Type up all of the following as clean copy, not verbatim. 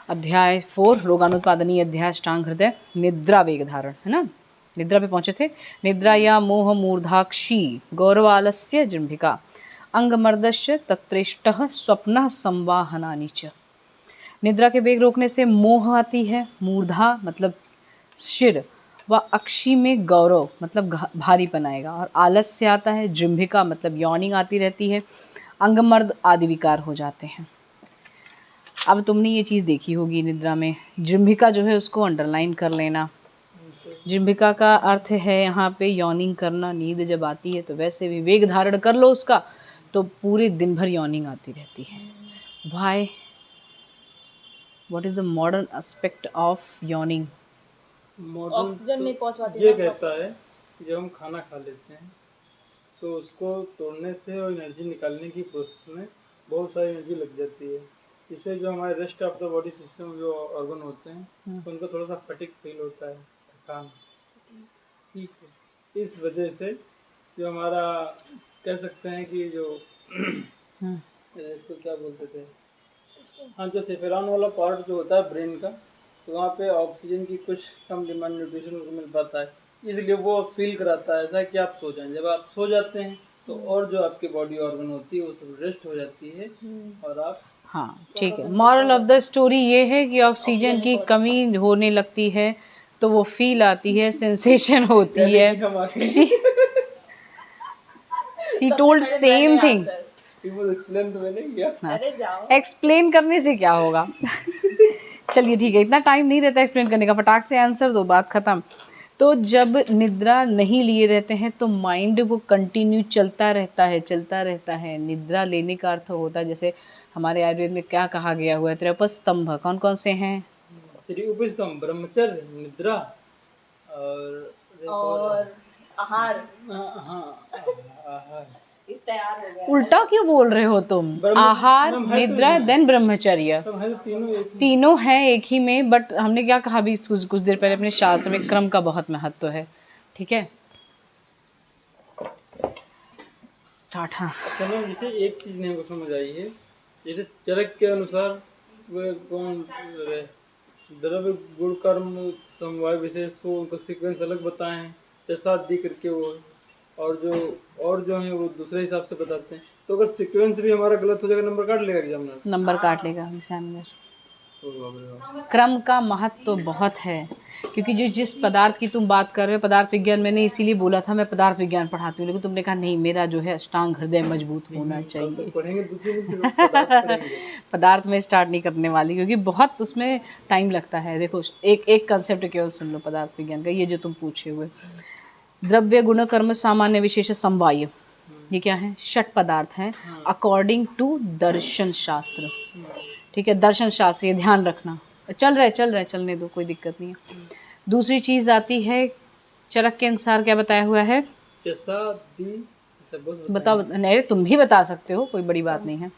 अध्याय 4 रोगानुत्पादनीय अध्याय अष्टांग हृदय निद्रा वेग धारण, है ना। निद्रा पे पहुंचे थे। निद्रा या मोह मूर्धाक्षी गौरवालस्य जृंभिका अंगमर्दस्य तत्रेष्टः स्वप्नः संवाहनानि च। निद्रा के वेग रोकने से मोह आती है, मूर्धा मतलब सिर, व अक्षी में गौरव मतलब भारीपन आएगा, और आलस्य आता है, जृंभिका मतलब यॉर्निंग आती रहती है, अंगमर्द आदि विकार हो जाते हैं। अब तुमने ये चीज़ देखी होगी निद्रा में, जृंभिका जो है उसको अंडरलाइन कर लेना। जृंभिका का अर्थ है यहाँ पे यॉर्निंग करना। नींद जब आती है तो वैसे भी वेग धारण कर लो उसका, तो पूरे दिन भर यॉर्निंग आती रहती है। Why, what is the modern aspect of yawning? Oxygen नहीं पहुंच पाती। ये कहता है कि जब हम खाना खा लेते हैं तो उसको तोड़ने से और एनर्जी निकालने की प्रोसेस में बहुत सारी एनर्जी लग जाती है। इससे जो हमारे rest of the body system जो ऑर्गन होते हैं उनको थोड़ा सा फटीग फील होता है, थकान। ठीक है, इस वजह से जो हमारा कह सकते हैं कि जो इसको क्या बोलते थे, हाँ, जो सेफेरॉन वाला पार्ट जो होता है ब्रेन का, तो वहाँ पे ऑक्सीजन की कुछ कम डिमांड न्यूट्रिशन को मिल पाता है, इसलिए वो फील कराता है ऐसा कि आप सो जाएं। जब आप सो जाते हैं तो और जो आपकी बॉडी ऑर्गन होती है वो सब रेस्ट हो जाती है और आप, हाँ ठीक है। मॉरल ऑफ द स्टोरी ये है कि ऑक्सीजन की कमी होने लगती है तो वो फील आती है, सेंसेशन होती है। She told same thing. Explain तो मैंने किया। एक्सप्लेन करने से क्या होगा? चलिए ठीक है, इतना टाइम नहीं रहता एक्सप्लेन करने का, फटाक से आंसर दो, बात खत्म। तो जब निद्रा नहीं लिए रहते हैं तो माइंड वो कंटिन्यू चलता रहता है। निद्रा लेने का अर्थ होता है, जैसे हमारे आयुर्वेद में क्या कहा गया हुआ है, त्रिपस्तंभ कौन कौन से हैं? त्रिपस्तंभ ब्रह्मचर्य, निद्रा और आहार। हाँ, आहार। तैयार हो गया। उल्टा क्यों बोल रहे हो तुम? आहार, निद्रा, देन ब्रह्मचर्य, तीनों हैं एक ही में। बट हमने क्या कहा अभी कुछ देर पहले अपने शास्त्र में, क्रम का बहुत महत्व है। ठीक है, स्टार्ट। हाँ, चलो, जैसे एक चीज नहीं समझ आई है, जैसे चरक के अनुसार वे कौन द्रव्य गुण कर्म समवाय विशेष को उनका सीक्वेंस अलग बताए हैं, दी करके वो, और जो है वो दूसरे हिसाब से बताते हैं। तो अगर सीक्वेंस भी हमारा गलत हो जाएगा, नंबर काट लेगा एग्जामिनर, नंबर काट लेगा एग्जामिनर। क्रम का महत्व तो बहुत है, क्योंकि जिस पदार्थ की तुम बात कर रहे हो, पदार्थ विज्ञान, मैंने इसीलिए बोला था मैं पदार्थ विज्ञान पढ़ाती हूँ, लेकिन तुमने कहा नहीं, मेरा जो है अष्टांग हृदय मजबूत होना चाहिए। पदार्थ में स्टार्ट नहीं करने वाली, क्योंकि बहुत उसमें टाइम लगता है। देखो, एक कंसेप्ट केवल सुन लो पदार्थ विज्ञान का, ये जो तुम पूछे हुए द्रव्य गुण कर्म सामान्य विशेष समवाय, ये क्या है? षट पदार्थ हैं अकॉर्डिंग टू दर्शन शास्त्र। ठीक है, दर्शन शास्त्र, ये ध्यान रखना। चल रहा है, चलने दो, कोई दिक्कत नहीं है। दूसरी चीज आती है चरक के अनुसार, क्या बताया हुआ है? बताओ, नहीं तुम भी बता सकते हो, कोई बड़ी बात नहीं है।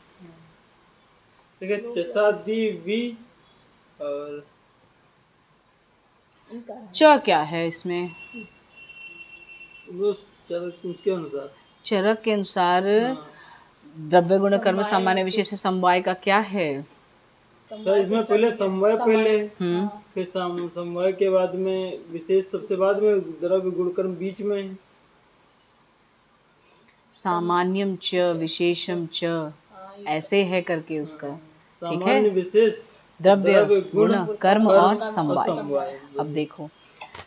ठीक है, चसादी वी और च क्या है इसमें? चरक के अनुसार द्रव्य गुण कर्म सामान्य विशेष समवाय का क्या है? सर, इसमें पहले समवाय, पहले फिर समवाय के बाद में विशेष, सबसे बाद में द्रव्य गुण कर्म बीच में, सामान्यम च विशेषम च, ऐसे है करके उसका। ठीक है, विशेष द्रव्य गुण कर्म और समवाय। अब देखो,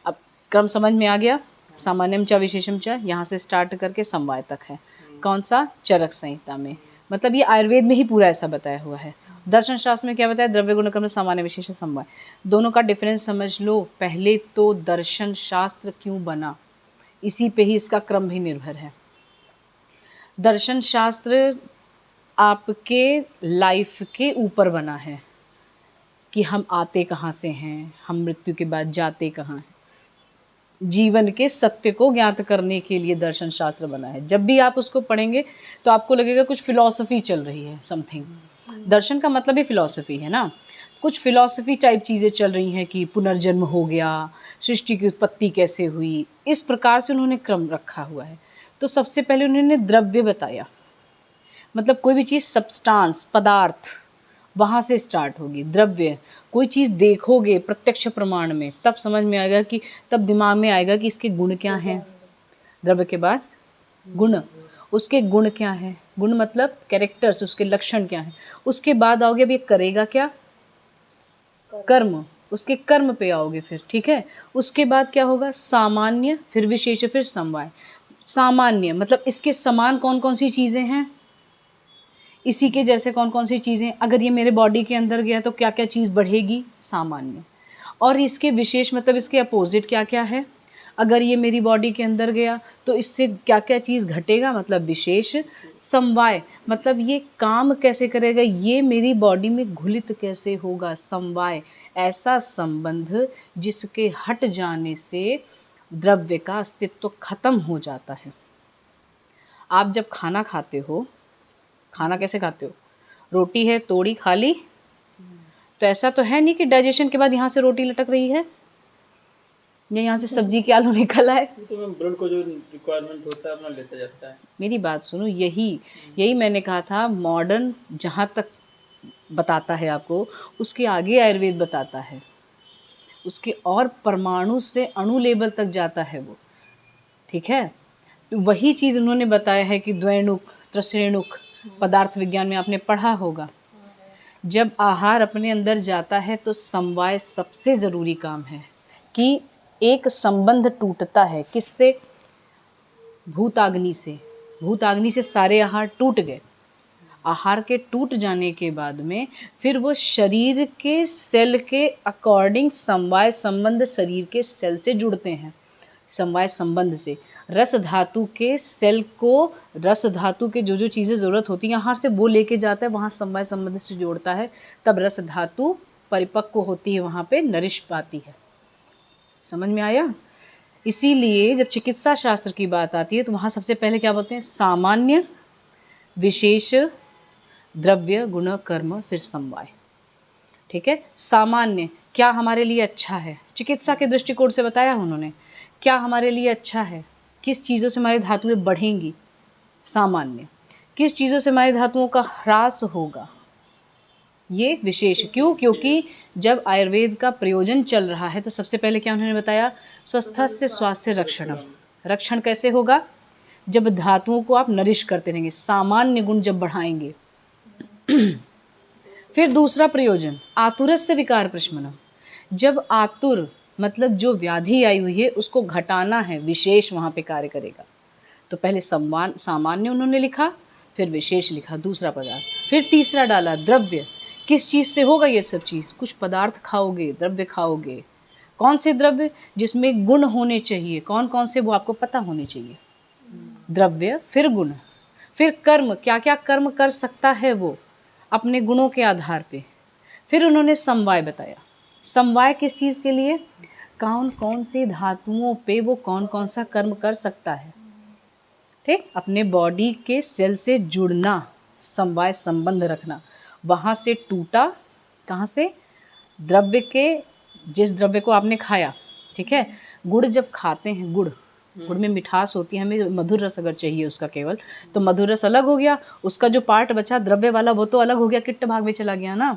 अब क्रम समझ में आ गया। सामान्यम च विशेषम च, यहाँ से स्टार्ट करके समवाय तक है। कौन सा? चरक संहिता में। मतलब ये आयुर्वेद में ही पूरा ऐसा बताया हुआ है। दर्शन शास्त्र में क्या बताया? द्रव्य गुण कर्म सामान्य विशेष समवाय। दोनों का डिफरेंस समझ लो। पहले तो दर्शन शास्त्र क्यों बना, इसी पे ही इसका क्रम भी निर्भर है। दर्शन शास्त्र आपके लाइफ के ऊपर बना है कि हम आते कहाँ से हैं, हम मृत्यु के बाद जाते कहाँ हैं। जीवन के सत्य को ज्ञात करने के लिए दर्शन शास्त्र बना है। जब भी आप उसको पढ़ेंगे तो आपको लगेगा कुछ फिलॉसफी चल रही है, समथिंग। दर्शन का मतलब ही फिलॉसफी है ना। कुछ फिलॉसफी टाइप चीज़ें चल रही हैं कि पुनर्जन्म हो गया, सृष्टि की उत्पत्ति कैसे हुई, इस प्रकार से उन्होंने क्रम रखा हुआ है। तो सबसे पहले उन्होंने द्रव्य बताया, मतलब कोई भी चीज़ सब्सटेंस, पदार्थ, वहाँ से स्टार्ट होगी। द्रव्य, कोई चीज़ देखोगे प्रत्यक्ष प्रमाण में, तब समझ में आएगा कि, तब दिमाग में आएगा कि इसके गुण क्या हैं। द्रव्य के बाद गुण, उसके गुण क्या हैं, गुण मतलब कैरेक्टर्स, उसके लक्षण क्या हैं। उसके बाद आओगे अब ये करेगा क्या, कर्म, उसके कर्म पे आओगे फिर, ठीक है। उसके बाद क्या होगा, सामान्य, फिर विशेष, फिर समवाय। सामान्य मतलब इसके समान कौन कौन सी चीज़ें हैं, इसी के जैसे कौन कौन सी चीज़ें, अगर ये मेरे बॉडी के अंदर गया तो क्या क्या चीज़ बढ़ेगी, सामान्य। और इसके विशेष मतलब इसके अपोजिट क्या क्या है, अगर ये मेरी बॉडी के अंदर गया तो इससे क्या क्या चीज़ घटेगा, मतलब विशेष। समवाय मतलब ये काम कैसे करेगा, ये मेरी बॉडी में घुलित कैसे होगा। समवाय ऐसा संबंध जिसके हट जाने से द्रव्य का अस्तित्व खत्म हो जाता है। आप जब खाना खाते हो, खाना कैसे खाते हो, रोटी है तोड़ी खा ली, तो ऐसा तो है नहीं कि डाइजेशन के बाद यहाँ से रोटी लटक रही है या यहाँ से सब्जी के आलू निकल आए। तो ब्लड को जो रिक्वायरमेंट होता है अपना लेता जाता है। मेरी बात सुनो, यही मैंने कहा था, मॉडर्न जहाँ तक बताता है आपको, उसके आगे आयुर्वेद बताता है, उसके और परमाणु से अणु लेवल तक जाता है वो, ठीक है। तो वही चीज़ उन्होंने बताया है कि द्वैणुक त्रसरेणुक, पदार्थ विज्ञान में आपने पढ़ा होगा। जब आहार अपने अंदर जाता है तो समवाय सबसे ज़रूरी काम है, कि एक संबंध टूटता है, किससे, भूताग्नि से। भूताग्नि से सारे आहार टूट गए। आहार के टूट जाने के बाद में फिर वो शरीर के सेल के अकॉर्डिंग समवाय संबंध शरीर के सेल से जुड़ते हैं। समवाय संबंध से रस धातु के सेल को, रस धातु के जो जो चीज़ें ज़रूरत होती हैं आहार से, वो लेके जाता है, वहाँ समवाय संबंध से जोड़ता है, तब रस धातु परिपक्व होती है, वहाँ पे नरिश पाती है। समझ में आया। इसीलिए जब चिकित्सा शास्त्र की बात आती है तो वहाँ सबसे पहले क्या बोलते हैं, सामान्य, विशेष, द्रव्य, गुण, कर्म, फिर समवाय, ठीक है। सामान्य क्या हमारे लिए अच्छा है, चिकित्सा के दृष्टिकोण से बताया उन्होंने, क्या हमारे लिए अच्छा है, किस चीज़ों से हमारी धातुएं बढ़ेंगी, सामान्य। किस चीज़ों से हमारी धातुओं का ह्रास होगा, ये विशेष। क्यों, क्योंकि जब आयुर्वेद का प्रयोजन चल रहा है तो सबसे पहले क्या उन्होंने बताया, स्वस्थस्य स्वास्थ्य रक्षणम। रक्षण कैसे होगा, जब धातुओं को आप नरिश करते रहेंगे, सामान्य गुण जब बढ़ाएंगे। फिर दूसरा प्रयोजन, आतुरस्य विकार प्रशमनम। जब आतुर मतलब जो व्याधि आई हुई है उसको घटाना है, विशेष वहाँ पे कार्य करेगा। तो पहले सामान्य उन्होंने लिखा, फिर विशेष लिखा, दूसरा पदार्थ। फिर तीसरा डाला द्रव्य, किस चीज़ से होगा ये सब चीज़, कुछ पदार्थ खाओगे, द्रव्य खाओगे। कौन से द्रव्य, जिसमें गुण होने चाहिए, कौन कौन से वो आपको पता होने चाहिए। द्रव्य, फिर गुण, फिर कर्म, क्या क्या कर्म कर सकता है वो अपने गुणों के आधार पे। फिर उन्होंने समवाय बताया, समवाय किस चीज़ के लिए, कौन कौन से धातुओं पे वो कौन कौन सा कर्म कर सकता है, ठीक। अपने बॉडी के सेल से जुड़ना, समवाय संबंध रखना। वहाँ से टूटा, कहाँ से, द्रव्य के, जिस द्रव्य को आपने खाया, ठीक है। गुड़ जब खाते हैं, गुड़ में मिठास होती है, हमें मधुर रस अगर चाहिए उसका केवल, तो मधुर रस अलग हो गया, उसका जो पार्ट बचा द्रव्य वाला वो तो अलग हो गया, किट्ट भाग में चला गया ना।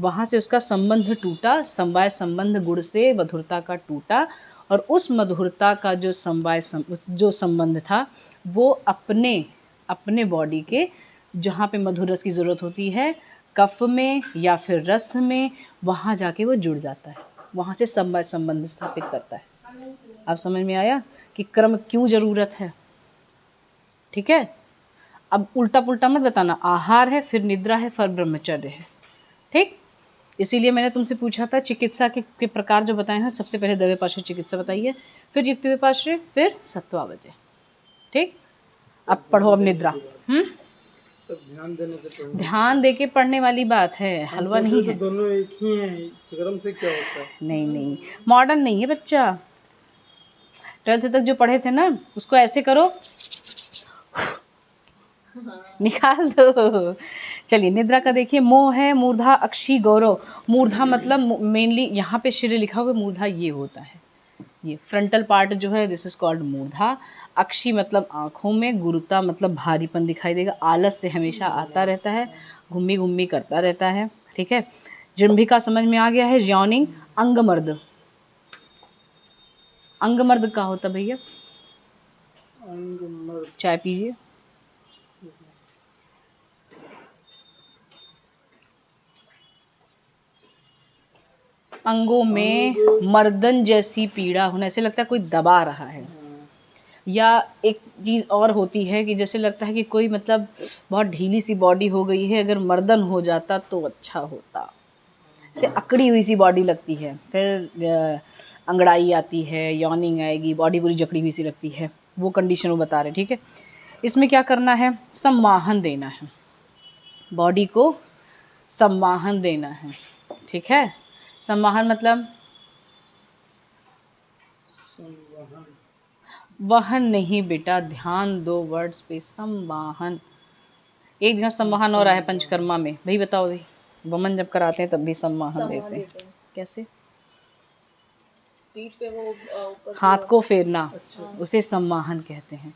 वहाँ से उसका संबंध टूटा, समवाय संबंध गुड़ से मधुरता का टूटा, और उस मधुरता का जो समवाय जो संबंध था वो अपने बॉडी के जहाँ पे मधुर रस की ज़रूरत होती है, कफ में या फिर रस में, वहाँ जाके वो जुड़ जाता है, वहाँ से समवाय संबंध स्थापित करता है। अब समझ में आया कि क्रम क्यों ज़रूरत है, ठीक है। अब उल्टा पुल्टा मत बताना, आहार है, फिर निद्रा है, फिर ब्रह्मचर्य है, ठीक। इसीलिए मैंने तुमसे पूछा था चिकित्सा के प्रकार जो बताए हैं, सबसे पहले द्रव्यपाश्रय चिकित्सा बताइए, फिर युक्तिव्यपाश्रय, फिर सत्वावजय, ठीक। अब पढ़ो अब निद्रा। ध्यान देने से ध्यान दे के पढ़ने वाली बात है, हलवा नहीं है। दोनों एक ही हैं, क्रम से क्या होता है। नहीं, मॉडर्न नहीं है बच्चा। 12th तक जो पढ़े थे ना उसको ऐसे करो, निकाल दो। चलिए निद्रा का देखिए, मोह है, मूर्धा, अक्षी, गौरव। मूर्धा मतलब मेनली यहाँ पे श्री लिखा हुआ, मूर्धा ये होता है, ये फ्रंटल पार्ट जो है, दिस इज कॉल्ड मूर्धा। अक्षी मतलब आँखों में, गुरुता मतलब भारीपन दिखाई देगा, आलस से हमेशा आता रहता है, घूमी घूमी करता रहता है, ठीक है। जृंभिका समझ में आ गया है। यॉनिंग, अंगमर्द, अंगमर्द का होता भैया, चाय पीजिए। अंगों में मर्दन जैसी पीड़ा होने, ऐसे लगता है कोई दबा रहा है। या एक चीज़ और होती है कि जैसे लगता है कि कोई मतलब बहुत ढीली सी बॉडी हो गई है, अगर मर्दन हो जाता तो अच्छा होता। से अकड़ी हुई सी बॉडी लगती है, फिर अंगड़ाई आती है, यॉनिंग आएगी, बॉडी पूरी जकड़ी हुई सी लगती है, वो कंडीशन वो बता रहे। ठीक है, इसमें क्या करना है, सम्माहन देना है, बॉडी को सम्माहन देना है। ठीक है, सम्माहन मतलब वहन नहीं बेटा, ध्यान दो वर्ड्स पे। सम्माहन, एक जगह सम्माहन हो रहा है पंचकर्मा में, भाई बताओ भाई, वमन जब कराते हैं तब भी सम्माहन देते हैं। कैसे? पीठ पे वो हाथ को फेरना, उसे सम्माहन कहते हैं।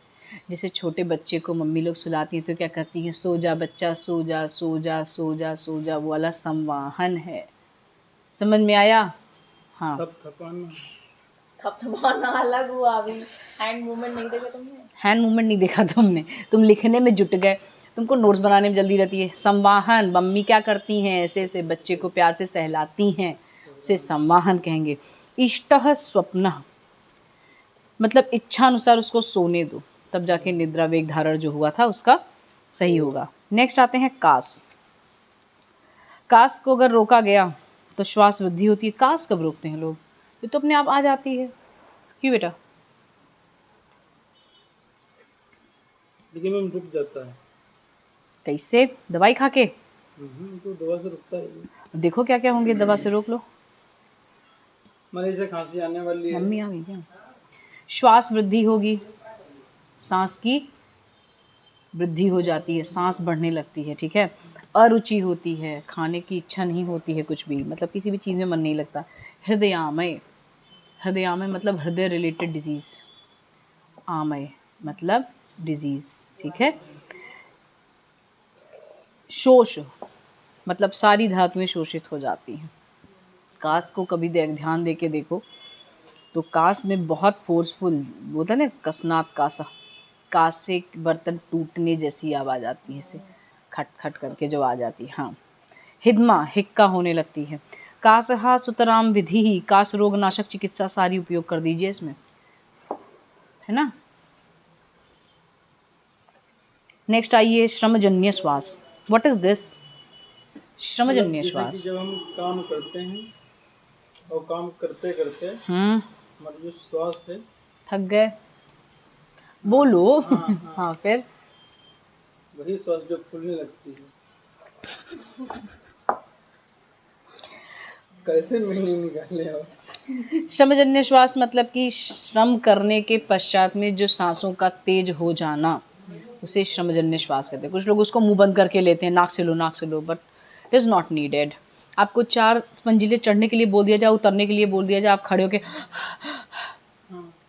जैसे छोटे बच्चे को मम्मी लोग सुलाती हैं तो क्या कहती हैं, सो जा बच्चा, सो जा सो जा सो जा सो जा, वो वाला सम्माहन है। समझ में आया? हाँ, थपथपाना अलग हुआ। अभी हैंड मूवमेंट नहीं देखा तुमने? हैंड मूवमेंट नहीं देखा तुमने, तुम लिखने में जुट गए, तुमको नोट्स बनाने में जल्दी रहती है। सम्माहन, मम्मी क्या करती हैं, ऐसे ऐसे बच्चे को प्यार से सहलाती हैं, उसे सम्माहन कहेंगे। इष्टः स्वप्नः मतलब इच्छा अनुसार उसको सोने दो, तब जाके निद्रा वेग धारण जो हुआ था उसका सही होगा। नेक्स्ट आते हैं कास। कास को अगर रोका गया तो श्वास वृद्धि होती है। कास कब रोकते हैं लोग? ये तो अपने आप आ जाती है। क्यों बेटा? लेकिन मैम रुक जाता है। कैसे? दवाई खा के? तो दवा से रुकता है। देखो क्या क्या होंगे, दवा से रोक लो। मरीज से खांसी आने वाली है, मम्मी आ गई क्या? श्वास वृद्धि होगी, सांस की वृद्धि हो जाती है, सांस बढ़ने लगती है। ठीक है, अरुचि होती है, खाने की इच्छा नहीं होती है, कुछ भी मतलब किसी भी चीज़ में मन नहीं लगता। हृदयामय, हृदयामय मतलब हृदय रिलेटेड डिजीज़, आमय मतलब डिजीज़। ठीक है, शोष मतलब सारी धातुएं शोषित हो जाती हैं। कास को कभी ध्यान दे के देखो तो कास में बहुत फोर्सफुल होता है ना, कसनात कासा, कास से बर्तन टूटने जैसी आवाज़ आती है, इसे खट खट करके जो आ जाती है। हाँ, हिदमा, हिक्का होने लगती है। कासहा सुतराम विधि ही, कास रोग नाशक चिकित्सा सारी उपयोग कर दीजिए इसमें, है ना। नेक्स्ट आइए श्रमजन्य श्वास। What is this? श्रमजन्य श्वास, जब हम काम करते हैं और काम करते करते हमारा जो श्वास है, थक गए, बोलो। हाँ, फिर वही श्वास जो फूलने लगती है। कैसे मैंने निकाले हो? श्रमजन्य श्वास मतलब कि श्रम करने के पश्चात में जो सांसों का तेज हो जाना, उसे श्रमजन्य श्वास कहते हैं। कुछ लोग उसको मुंह बंद करके लेते हैं, नाक से लो नाक से लो, but it is not needed. आपको 4 मंजिलें चढ़ने के लिए बोल दिया जाए, उतरने के लिए बोल दिया जाए, आप खड़े होके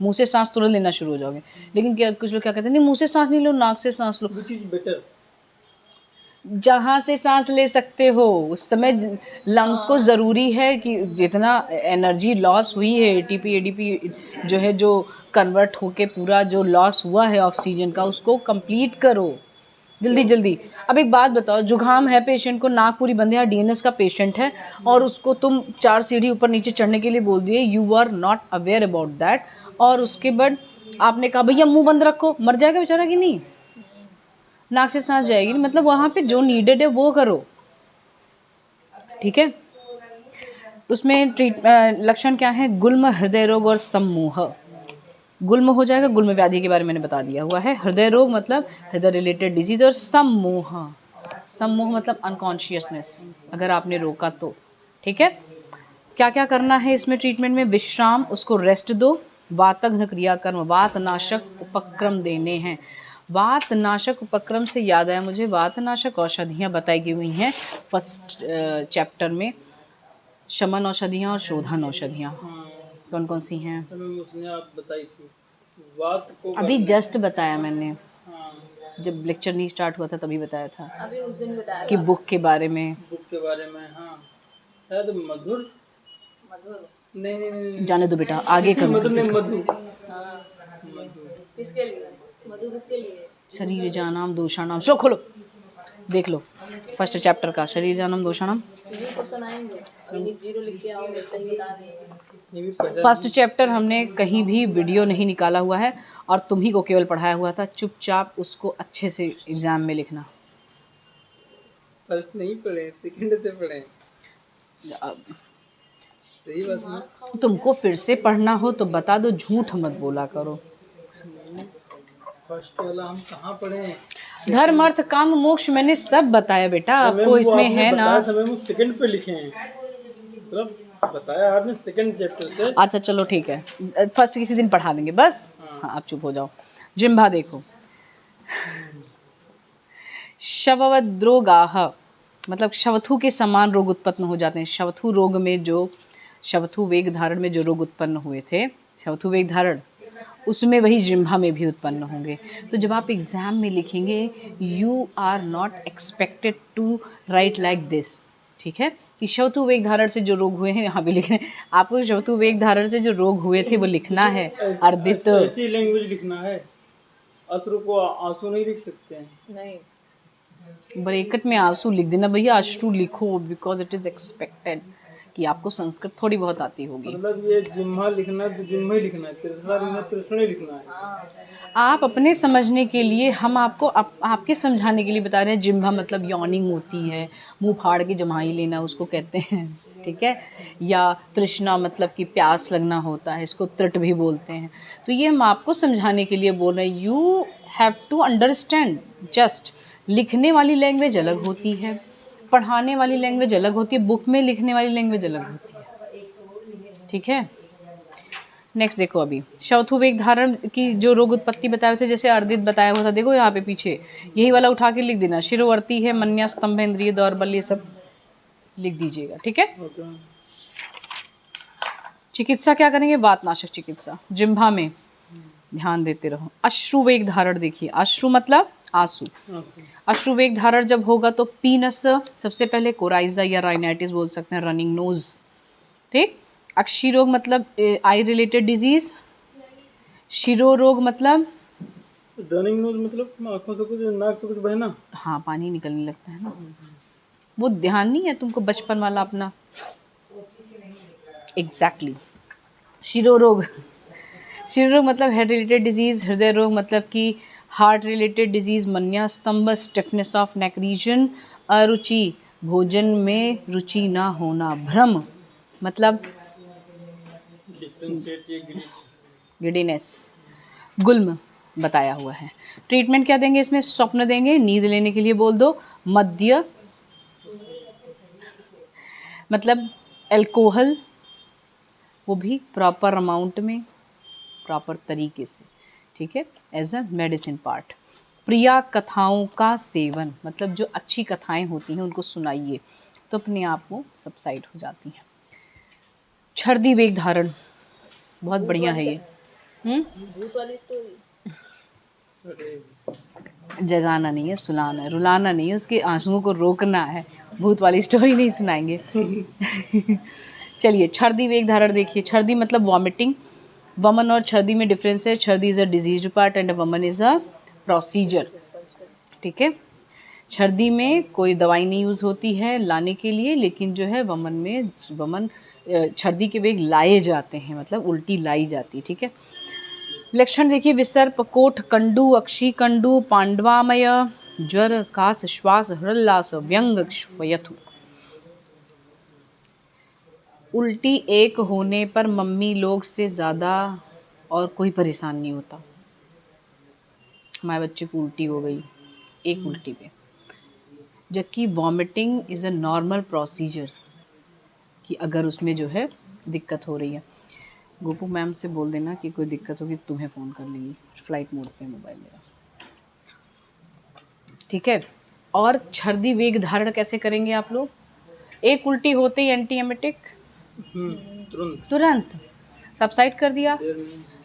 मुंह से सांस तुरंत लेना शुरू हो जाओगे। लेकिन क्या कुछ लोग क्या कहते हैं, नहीं मुंह से सांस नहीं लो, नाक से सांस लो। Which is better? जहाँ से सांस ले सकते हो उस समय लंग्स को ज़रूरी है कि जितना एनर्जी लॉस हुई है, एटीपी एडीपी जो है, जो कन्वर्ट होके पूरा जो लॉस हुआ है ऑक्सीजन का, उसको कंप्लीट करो जल्दी जल्दी। अब एक बात बताओ, जुकाम है पेशेंट को, नाक पूरी बंद है, डीएनएस का पेशेंट है, और उसको तुम 4 सीढ़ी ऊपर नीचे चढ़ने के लिए बोल दिए, you are not aware about that, और उसके बाद आपने कहा भैया मुंह बंद रखो, मर जाएगा बेचारा कि नहीं? नाक से सांस जाएगी, मतलब वहाँ पे जो नीडेड है वो करो। ठीक है, उसमें लक्षण क्या है, गुल्म, हृदय रोग और सम्मोह। गुल्म हो जाएगा, गुल्म व्याधि के बारे में मैंने बता दिया हुआ है। हृदय रोग मतलब हृदय रिलेटेड डिजीज, और सम्मोह, सम्मोह मतलब अनकॉन्शियसनेस, अगर आपने रोका तो। ठीक है, क्या क्या करना है इसमें ट्रीटमेंट में, विश्राम, उसको रेस्ट दो, वातघ्न क्रियाकर्म, वातनाशक उपक्रम देने हैं। वातनाशक उपक्रम से याद आया मुझे, वातनाशक औषधियाँ बताई गई हुई हैं फर्स्ट चैप्टर में, शमन औषधियाँ और शोधन औषधियाँ। कौन कौन सी हैं? उसने आप बताई थी, वात को अभी जस्ट बताया मैंने। जब लेक्चर नहीं स्टार्ट हुआ था तभी बताया था अभी उस दिन बताया कि बुक के बारे में। हाँ शायद मधुर मधुर। नहीं जाने दो बेटा, आगे करो। मधुर नहीं मधु हाँ मधु किसके लिए? मधु किसके लिए? शरीर जानाम दोषानाम, शो खोलो देख लो फर्स्ट चैप्टर का शरीर जानम दोषानाम। ये क्वेश्चन आएंगे, अभी 0 लिख के आओगे, सही बता रहे हैं। ये भी पढ़ा फर्स्ट चैप्टर हमने कहीं भी वीडियो नहीं निकाला हुआ है और तुम ही को केवल पढ़ाया हुआ था, चुपचाप उसको अच्छे से एग्जाम में लिखना। फर्स्ट नहीं पढ़े, सेकंड से पढ़े। अब सही बात है। तुमको फिर से पढ़ना हो तो बता दो, झूठ मत बोला करो। फर्स्ट वाला हम कहाँ पढ़े हैं? धर्म अर्थ काम मोक्ष मैंने सब बताया बेटा, आपको इसमें है ना। हम सेकंड पे लिखे हैं, मतलब बताया आपने सेकंड चैप्टर से। अच्छा चलो ठीक है, फर्स्ट किसी दिन पढ़ा देंगे बस। हाँ आप चुप हो जाओ। जिम्भा देखो, शववद्रोगाह मतलब शवथु के समान रोग उत्पन्न हो जाते हैं। शवथु रोग में जो शवथु वेग धारण में जो रोग उत्पन्न हुए थे, शवथु वेग धारण, उसमें वही जिम्भा में भी उत्पन्न होंगे। तो जब आप एग्ज़ाम में लिखेंगे, you are not expected to write like this, ठीक है, कि शवथु वेग धारण से जो रोग हुए हैं यहाँ भी लिखने, आपको शवथु वेग धारण से जो रोग हुए थे वो लिखना है। अर्दित ऐसी लैंग्वेज लिखना है, अश्रु को आंसू नहीं लिख सकते हैं। नहीं, ब्रैकेट में आंसू लिख देना भैया, अश्रु लिखो, बिकॉज इट इज़ एक्सपेक्टेड कि आपको संस्कृत थोड़ी बहुत आती होगी। मतलब ये जिम्हा लिखना है तो जिम्हा ही लिखना है, तृष्णा लिखना है तृष्णा ही लिखना है। आप अपने समझने के लिए, हम आपको आपके समझाने के लिए बता रहे हैं। जिम्भा मतलब यॉनिंग होती है, मुंह फाड़ के जमाई लेना उसको कहते हैं, ठीक है। या तृष्णा मतलब कि प्यास लगना होता है, इसको तृट भी बोलते हैं। तो ये हम आपको समझाने के लिए बोल रहे हैं। You have to understand. Just लिखने वाली लैंग्वेज अलग होती है, पढ़ाने वाली लैंग्वेज अलग होती है, बुक में लिखने वाली लैंग्वेज अलग होती है, ठीक है। नेक्स्ट देखो, अभी शवथु वेग धारण की जो रोग उत्पत्ति बताए थे, जैसे अर्दित बताया हुआ था, देखो यहाँ पे पीछे यही वाला उठा के लिख देना। शिरोवर्ती है, मन्या स्तंभ, इंद्रिय दौर्बल्य, सब लिख दीजिएगा, ठीक है। चिकित्सा क्या करेंगे? वातनाशक चिकित्सा। जिम्भा में ध्यान देते रहो। अश्रु वेग धारण देखिए, अश्रु मतलब आंसू। अश्रु वेग धारण जब होगा तो पीनस, सबसे पहले कोराइजा या राइनाइटिस बोल सकते हैं, रनिंग नोज, ठीक। अक्षी रोग मतलब आई रिलेटेड डिजीज। शिरो रोग मतलब रनिंग नोज मतलब आंखों से कुछ, नाक से कुछ बहना। हाँ, पानी निकलने लगता है ना। वो ध्यान नहीं है तुमको बचपन वाला अपना? एग्जैक्टली। शिरो रोग, शिरो रोग मतलब हेड रिलेटेड डिजीज। हृदय रोग मतलब कि हार्ट रिलेटेड डिजीज। मन्या स्तंभ, स्टिफनेस ऑफ नेक रीजन। अरुचि, भोजन में रुचि ना होना। भ्रम मतलब गिडीनेस। गुल्म बताया हुआ है। ट्रीटमेंट क्या देंगे इसमें? स्वप्न देंगे, नींद लेने के लिए बोल दो। मद्य मतलब अल्कोहल, वो भी प्रॉपर अमाउंट में, प्रॉपर तरीके से, ठीक है, एज अ मेडिसिन पार्ट। प्रिया कथाओं का सेवन मतलब जो अच्छी कथाएं होती हैं उनको सुनाइए, तो अपने आप वो सबसाइड हो जाती हैं। छर्दी वेग धारण बहुत बढ़िया है ये। भूत वाली स्टोरी। जगाना नहीं है, सुलाना है, रुलाना नहीं है, उसके आंसुओं को रोकना है। भूत वाली स्टोरी नहीं सुनाएंगे। चलिए, छर्दी वेग धारण देखिए। छर्दी मतलब वॉमिटिंग। वमन और छर्दी में डिफरेंस है। छर्दी is a disease part and वमन इज़ अ प्रोसीजर, ठीक है। छर्दी में कोई दवाई नहीं यूज़ होती है लाने के लिए, लेकिन जो है वमन में, वमन छर्दी के वेग लाए जाते हैं, मतलब उल्टी लाई जाती है, ठीक है। लक्षण देखिए, विसर्प, कोठ, कंडू, अक्षी कंडू, पांडवामय, ज्वर, कास, श्वास, हृल्लास, व्यंग, क्षयथु। उल्टी एक होने पर मम्मी लोग से ज़्यादा और कोई परेशान नहीं होता। हमारे बच्चे को उल्टी हो गई एक उल्टी पे, जबकि vomiting is a normal procedure, कि अगर उसमें जो है दिक्कत हो रही है। गोपू मैम से बोल देना कि कोई दिक्कत होगी तुम्हें फ़ोन कर लेंगी, फ्लाइट मोड पे मोबाइल मेरा, ठीक है। और छर्दी वेग धारण कैसे करेंगे आप लोग? एक उल्टी होते ही एंटीएमेटिक तुरंत सबसाइड कर दिया,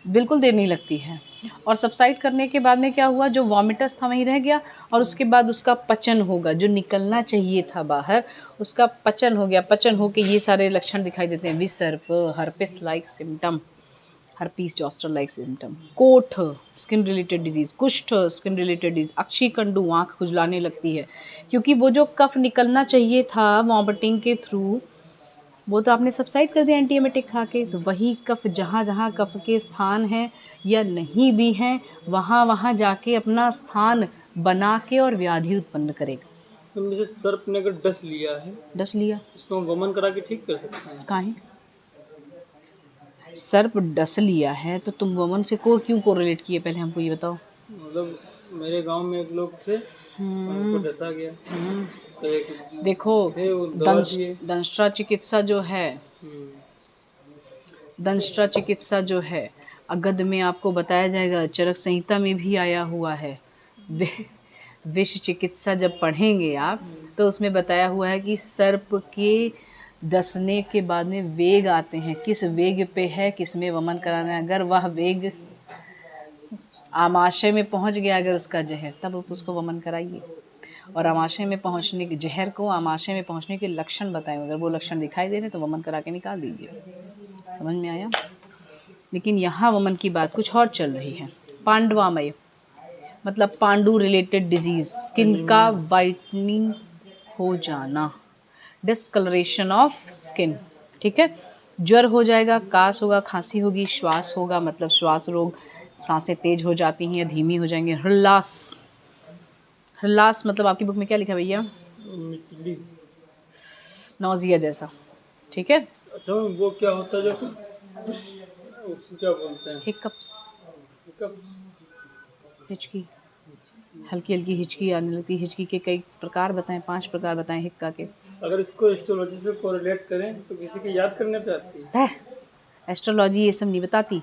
बिल्कुल देर नहीं लगती है। और सबसाइड करने के बाद में क्या हुआ, जो वॉमिटस था वहीं रह गया और उसके बाद उसका पचन होगा, जो निकलना चाहिए था बाहर उसका पचन हो गया। पचन हो के ये सारे लक्षण दिखाई देते हैं, विसर्प, herpes like symptom, herpes zoster like symptom, कोठ स्किन रिलेटेड डिजीज़, कुष्ठ स्किन रिलेटेड डिजीज, अक्षीकंडू आँख खुजलाने लगती है, क्योंकि वो जो कफ निकलना चाहिए था वॉमिटिंग के थ्रू वो तो आपने सबसाइड कर दिया एंटीएमेटिक खा के, तो वही कफ जहाँ जहाँ कफ के स्थान हैं या नहीं भी हैं वहाँ वहाँ जाके अपना स्थान बना के और व्याधि उत्पन्न करेगा। तो मुझे सर्प ने अगर डस लिया है, डस लिया, इसको हम वमन करा के ठीक कर सकते हैं? काहे सर्प डस लिया है तो तुम वमन से क्यों कोरिलेट किए, पहले हमको ये बताओ। मतलब मेरे गांव में एक लोग थे, उनको डसा गया, तो एक देखो थे, वो दवा दिए। दंष्ट्रा चिकित्सा जो है, दंष्ट्रा चिकित्सा जो है अगध में आपको बताया जाएगा, चरक संहिता में भी आया हुआ है। विष चिकित्सा जब पढ़ेंगे आप तो उसमें बताया हुआ है कि सर्प के डसने के बाद में वेग आते हैं, किस वेग पे है, किस में वमन कराना है। अगर वह वेग आमाशय में पहुंच गया अगर उसका जहर, तब आप उसको वमन कराइए। और आमाशय में पहुंचने के जहर को आमाशय में पहुंचने के लक्षण बताएंगे, अगर वो लक्षण दिखाई दे रहे तो वमन करा के निकाल दीजिए। समझ में आया? लेकिन यहाँ वमन की बात कुछ और चल रही है। पांडवामय मतलब पांडु रिलेटेड डिजीज, स्किन का वाइटनिंग हो जाना, डिस्कलरेशन ऑफ स्किन, ठीक है। ज्वर हो जाएगा, कास होगा, खांसी होगी, श्वास होगा मतलब श्वास रोग, सांसें तेज हो जाती हैं या धीमी हो जाएंगी। हृल्लास, हृल्लास मतलब आपकी बुक में क्या लिखा है भैया? नौजिया जैसा, ठीक है। अच्छा वो क्या होता है, जो उसको क्या बोलते हैं? हिकअप्स, हिचकी, हल्की हल्की हिचकी आने लगती है। हिचकी के कई प्रकार बताएं, 5 प्रकार बताएं हिक्का के। अगर इसको एस्ट्रोलॉजी से कोरिलेट करें तो किसी के याद करने पे आती है? एस्ट्रोलॉजी ये सब नहीं बताती,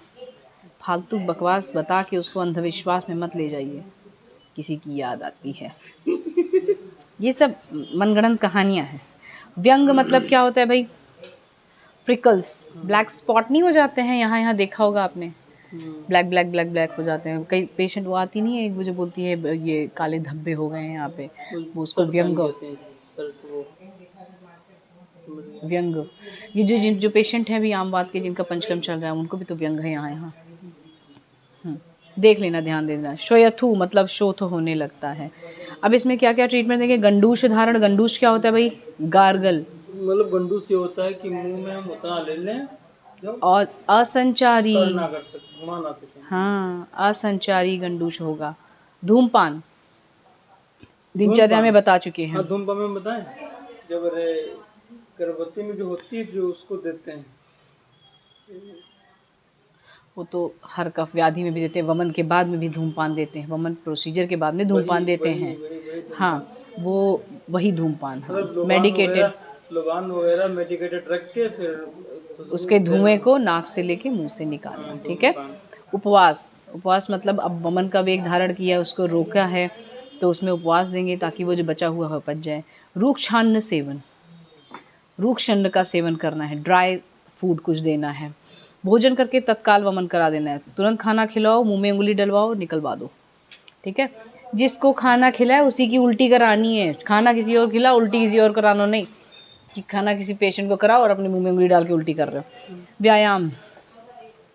फालतू बकवास बता के उसको अंधविश्वास में मत ले जाइए, किसी की याद आती है। ये सब मनगढ़ंत कहानियाँ हैं। व्यंग मतलब क्या होता है भाई? फ्रिकल्स, ब्लैक स्पॉट नहीं हो जाते हैं, यहाँ देखा होगा आपने, ब्लैक ब्लैक ब्लैक ब्लैक हो जाते हैं। कई पेशेंट वो आती नहीं है, एक मुझे बोलती है ये काले धब्बे हो गए हैं यहाँ पे, वो उसको व्यंग, व्यंग। ये जो पेशेंट है अभी आम बात के, जिनका पंचकर्म चल रहा है, उनको भी तो व्यंग है यहाँ। देख लेना, ध्यान देना। श्वयथु मतलब शोथ होने लगता है। अब इसमें क्या क्या ट्रीटमेंट देंगे? गंडूश धारण, गंडूश क्या होता है भाई? गार्गल, मतलब गंडूस ये होता है कि मुंह में हम उतना ले लें और असंचारी, ना कर सकते, घुमा ना सकें। हाँ, असंचारी गंडूश होगा। धूमपान दिनचर्या में बता चुके हैं। हाँ, धूमपान में बताएं, जब गर्भवती में जो होती है जो उसको देते हैं, वो तो हर कफ व्याधि में भी देते हैं, वमन के बाद में भी धूमपान देते हैं, वमन प्रोसीजर के बाद में धूमपान देते हैं। हाँ, वो वही धूमपान, मेडिकेटेड, लोबान वगैरह मेडिकेटेड रख के फिर उसके धुएं को नाक से लेके मुंह से निकालना, ठीक है। उपवास, उपवास मतलब अब वमन का वेग धारण किया, उसको रोका है तो उसमें उपवास देंगे ताकि वो जो बचा हुआ है पच जाए। रूक्षान्न सेवन, रूक्षान्न का सेवन करना है, ड्राई फूड कुछ देना है। भोजन करके तत्काल वमन करा देना है, तुरंत खाना खिलाओ, मुंह में उंगली डलवाओ, निकलवा दो, ठीक है। जिसको खाना खिलाए उसी की उल्टी करानी है, खाना किसी और खिलाओ, उल्टी किसी और कराना नहीं, कि खाना किसी पेशेंट को कराओ और अपने मुंह में उंगली डाल के उल्टी कर रहे हो। व्यायाम,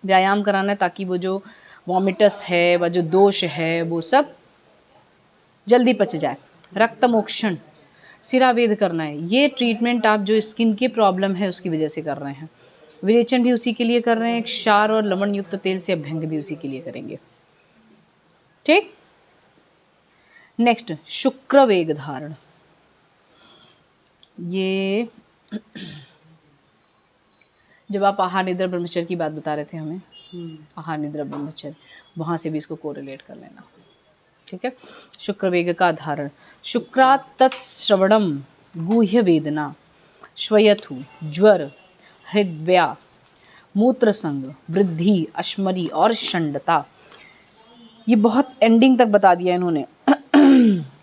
व्यायाम कराना है ताकि वो जो वॉमिटस है, वह जो दोष है, वो सब जल्दी पच जाए। रक्त मोक्षण, सिरावेद करना है। ये ट्रीटमेंट आप जो स्किन की प्रॉब्लम है उसकी वजह से कर रहे हैं। विरेचन भी उसी के लिए कर रहे हैं, क्षार और लवण युक्त तेल से अभ्यंग भी उसी के लिए करेंगे, ठीक। नेक्स्ट, शुक्र वेग धारण। ये जब आप आहार निद्रा ब्रह्मचर्य की बात बता रहे थे हमें, आहार निद्रा ब्रह्मचर्य, वहाँ से भी इसको कोरिलेट कर लेना, ठीक है। शुक्र वेग का धारण, शुक्रात् तत्श्रवणम गुह्य वेदना, श्वयथु, ज्वर, हृदव्या, मूत्रसंग, वृद्धि, अश्मरी और षंडता। ये बहुत एंडिंग तक बता दिया इन्होंने।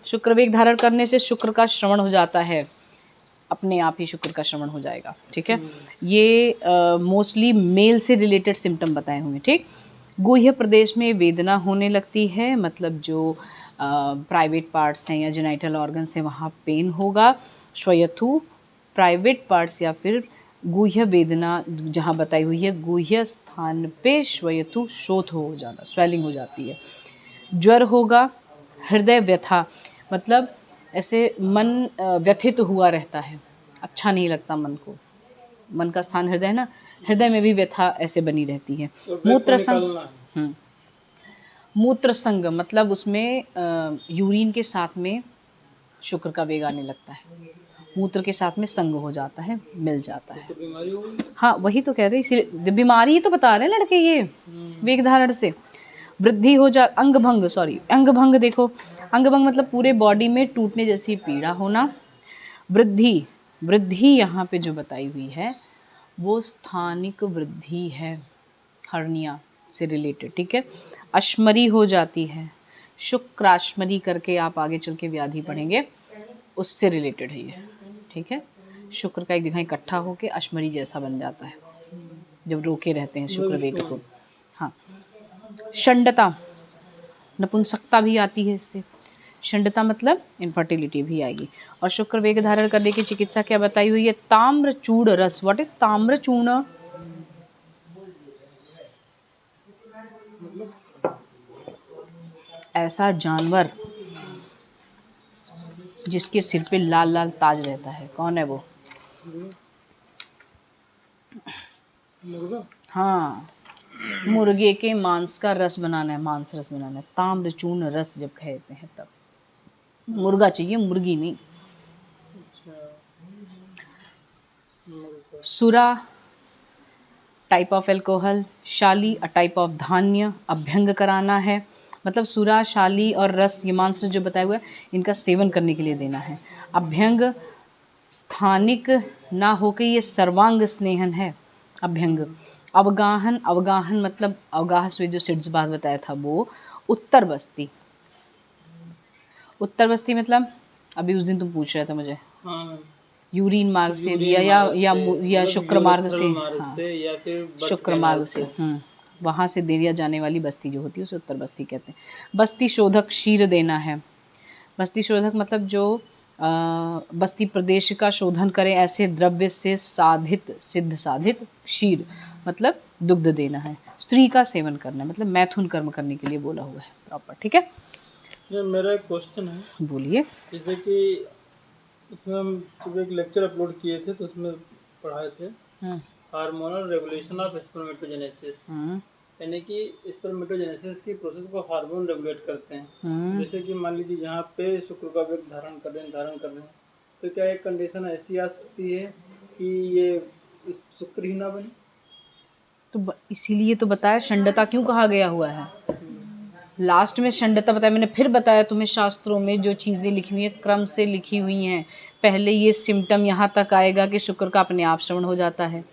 शुक्र वेग धारण करने से शुक्र का श्रवण हो जाता है, अपने आप ही शुक्र का श्रवण हो जाएगा, ठीक है। ये मोस्टली मेल से रिलेटेड सिम्टम बताए हुए, ठीक। गुह्य प्रदेश में वेदना होने लगती है, मतलब जो प्राइवेट पार्ट्स हैं या जेनाइटल ऑर्गन्स हैं वहाँ पेन होगा। श्वयथु प्राइवेट पार्ट्स या फिर गुह्य वेदना जहाँ बताई हुई है, गुह्य स्थान पे श्वयथु शोथ हो जाना, स्वेलिंग हो जाती है। ज्वर होगा। हृदय व्यथा मतलब ऐसे मन व्यथित हुआ रहता है, अच्छा नहीं लगता मन को, मन का स्थान हृदय है ना, हृदय में भी व्यथा ऐसे बनी रहती है। मूत्रसंग मूत्रसंग मतलब उसमें यूरिन के साथ में शुक्र का वेग आने लगता है, मूत्र के साथ में संग हो जाता है, मिल जाता है। हाँ वही तो कह रहे, इसीलिए बीमारी तो बता रहे हैं लड़के ये वेग धारण से। वृद्धि हो जा अंगभंग, अंगभंग देखो, अंगभंग मतलब पूरे बॉडी में टूटने जैसी पीड़ा होना। वृद्धि यहाँ पे जो बताई हुई है वो स्थानिक वृद्धि है, हर्निया से रिलेटेड, ठीक है। अश्मरी हो जाती है, शुक्राश्मरी करके आप आगे चल के व्याधि पढ़ेंगे, उससे रिलेटेड है ये, ठीक है। शुक्र का एक जगह इकट्ठा होके अश्मरी जैसा बन जाता है जब रोके रहते हैं शुक्र वेग को। हाँ, षंडता नपुंसकता भी आती है इससे, षंडता मतलब इनफर्टिलिटी भी आएगी। और शुक्र वेग धारण करने की चिकित्सा क्या बताई हुई है? ताम्रचूर्ण रस। व्हाट इज ताम्रचूर्ण? ऐसा जानवर जिसके सिर पे लाल लाल ताज रहता है, कौन है वो? हाँ, मुर्गे के मांस का रस बनाना है, मांस रस बनाना है, ताम्रचूर्ण रस जब कहते हैं तब। मुर्गा चाहिए, मुर्गी नहीं। सुरा टाइप ऑफ एल्कोहल, शाली अ टाइप ऑफ धान्य, अभ्यंग कराना है, मतलब सुरा, शाली और रस, ये मांस रस जो बताया हुआ है इनका सेवन करने के लिए देना है। अभ्यंग स्थानिक ना होकर ये सर्वांग स्नेहन है, अभ्यंग। अवगाहन, अवगाहन मतलब अवगाह से जो सिड्स बात बताया था वो। उत्तर बस्ती, उत्तर बस्ती मतलब अभी उस दिन तुम पूछ रहे थे मुझे, यूरिन मार्ग से दिया या शुक्र मार्ग से, हाँ या फिर शुक्र मार्ग से, वहाँ से दिया जाने वाली बस्ती जो होती है उसे उत्तर बस्ती कहते हैं। बस्ती शोधक क्षीर देना है। बस्ती शोधक मतलब जो बस्ती प्रदेश का शोधन करें ऐसे द्रव्य से साधित, सिद्ध साधित, क्षीर मतलब दुग्ध देना है। स्त्री का सेवन करना है, मतलब मैथुन कर्म करने के लिए बोला हुआ है प्रॉपर, ठीक है। ये मेरा एक क्वेश्चन है, बोलिए। जैसे कि उसमें हम जब एक लेक्चर अपलोड किए थे तो उसमें पढ़ाए थे हार्मोनल रेगुलेशन ऑफ स्पर्मेटोजेनेसिस, यानी कि स्पर्मेटोजेनेसिस की प्रोसेस को हार्मोन रेगुलेट करते हैं। जैसे कि मान लीजिए यहाँ पे शुक्र का वेग धारण कर रहे हैं तो क्या एक कंडीशन ऐसी आ सकती है कि ये शुक्र ही ना बने? तो इसीलिए तो बताया षंडता क्यों कहा गया हुआ है, लास्ट में षंडता बताया। मैंने फिर बताया तुम्हें शास्त्रों में जो चीज़ें लिखी हुई हैं क्रम से लिखी हुई हैं। पहले ये सिम्टम यहाँ तक आएगा कि शुक्र का अपने आप श्रवण हो जाता है,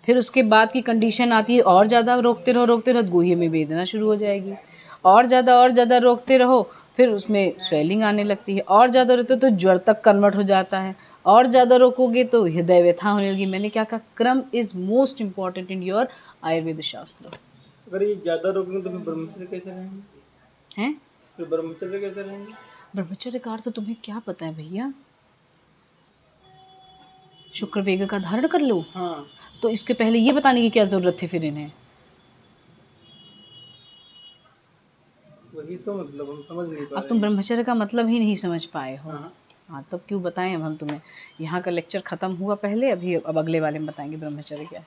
फिर उसके बाद की कंडीशन आती है और ज़्यादा रोकते रहो गुह्य में वेदना शुरू हो जाएगी, और ज़्यादा रोकते रहो फिर उसमें स्वेलिंग आने लगती है, और ज़्यादा रोकते तो ज्वर तक कन्वर्ट हो जाता है, और ज़्यादा रोकोगे तो हृदय व्यथा होने लगी। मैंने क्या कहा, क्रम is most important in your Ayurveda शास्त्र। अगर ये ज़्यादा रोकेंगे तो फिर ब्रह्मचर्य कैसे रहेंगे? हैं? फिर ब्रह्मचर्य कैसे रहेंगे? ब्रह्मचर्य का अर्थ तुम्हें क्या पता है भैया? शुक्र वेग का धारण कर लो। हाँ, तो इसके पहले ये बताने की क्या जरूरत थी फिर इन्हें? वही तो मतलब हम समझ नहीं पा अब तुम ब्रह्मचर्य का मतलब ही नहीं समझ पाए हो। हाँ, हाँ तब क्यों बताएं अब हम तुम्हें? यहाँ का लेक्चर ख़त्म हुआ पहले, अभी अब अगले वाले में बताएंगे ब्रह्मचर्य क्या है।